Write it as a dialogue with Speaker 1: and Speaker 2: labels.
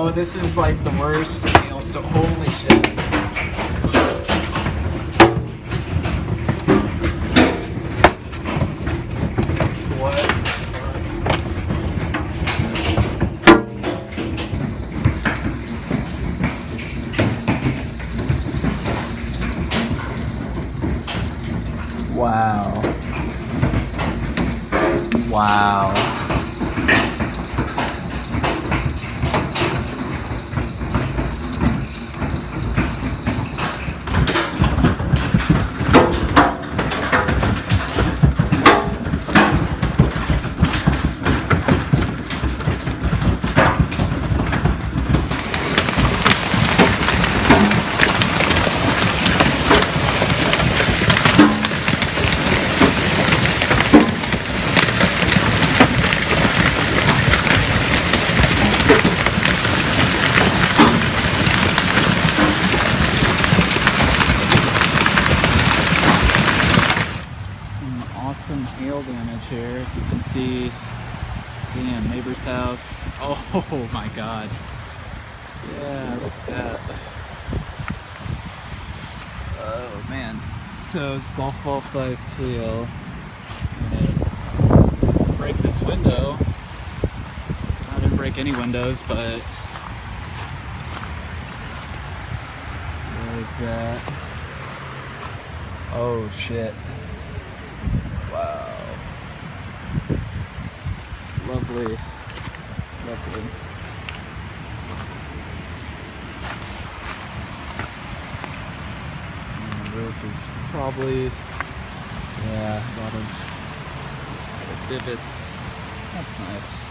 Speaker 1: Oh, this is like the worst hailstorm. Holy shit. What? Wow. Wow. Some hail damage here, as you can see. Damn, neighbor's house. Oh my god. Yeah, look at that. Oh man. So it's golf ball sized hail. And break this window. I didn't break any windows, but there's that. Oh shit. Wow. Lovely. Lovely. And the roof is probably, yeah, a lot of divots. That's nice.